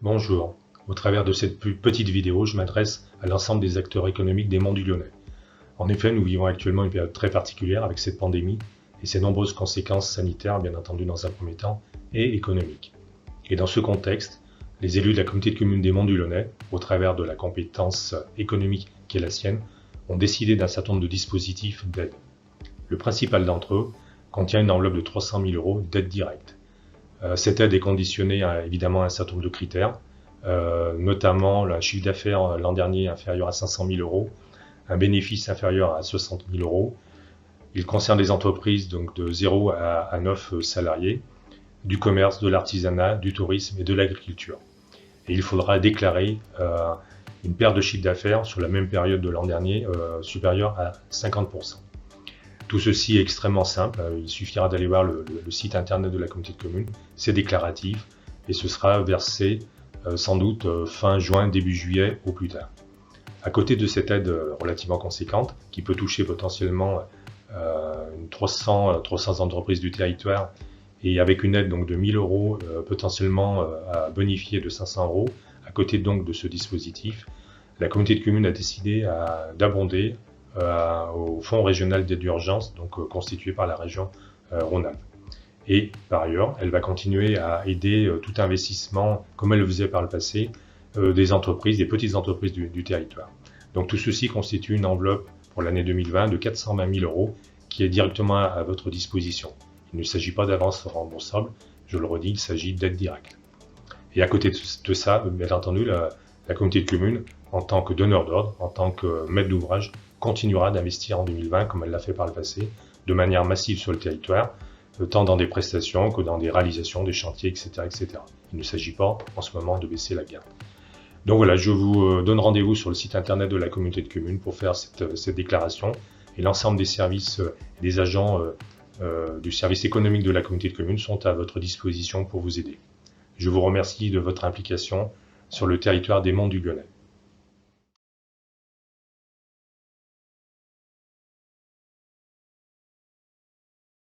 Bonjour. Au travers de cette petite vidéo, je m'adresse à l'ensemble des acteurs économiques des Monts du Lyonnais. En effet, nous vivons actuellement une période très particulière avec cette pandémie et ses nombreuses conséquences sanitaires, bien entendu dans un premier temps, et économiques. Et dans ce contexte, les élus de la communauté de communes des Monts du Lyonnais, au travers de la compétence économique qui est la sienne, ont décidé d'un certain nombre de dispositifs d'aide. Le principal d'entre eux contient une enveloppe de 300 000 € d'aide directe. Cette aide est conditionnée évidemment à un certain nombre de critères, notamment le chiffre d'affaires l'an dernier inférieur à 500 000 €, un bénéfice inférieur à 60 000 €. Il concerne les entreprises donc de 0 à 9 salariés, du commerce, de l'artisanat, du tourisme et de l'agriculture. Et il faudra déclarer une perte de chiffre d'affaires sur la même période de l'an dernier supérieure à 50%. Tout ceci est extrêmement simple, il suffira d'aller voir le site internet de la communauté de communes, c'est déclaratif et ce sera versé sans doute fin juin, début juillet au plus tard. À côté de cette aide relativement conséquente, qui peut toucher potentiellement 300 entreprises du territoire, et avec une aide donc de 1 000 € potentiellement à bonifier de 500 €, à côté donc de ce dispositif, la communauté de communes a décidé d'abonder au fonds régional d'aide d'urgence, donc constitué par la région Rhône-Alpes. Et par ailleurs, elle va continuer à aider tout investissement, comme elle le faisait par le passé, des entreprises, des petites entreprises du territoire. Donc tout ceci constitue une enveloppe pour l'année 2020 de 420 000 € qui est directement à votre disposition. Il ne s'agit pas d'avance remboursable, je le redis, il s'agit d'aide directe. Et à côté de ça, bien entendu, la communauté de communes, en tant que donneur d'ordre, en tant que maître d'ouvrage, continuera d'investir en 2020 comme elle l'a fait par le passé, de manière massive sur le territoire, tant dans des prestations que dans des réalisations, des chantiers, etc. etc. Il ne s'agit pas en ce moment de baisser la garde. Donc voilà, je vous donne rendez-vous sur le site internet de la communauté de communes pour faire cette déclaration, et l'ensemble des services et des agents du service économique de la communauté de communes sont à votre disposition pour vous aider. Je vous remercie de votre implication sur le territoire des Monts du Lyonnais.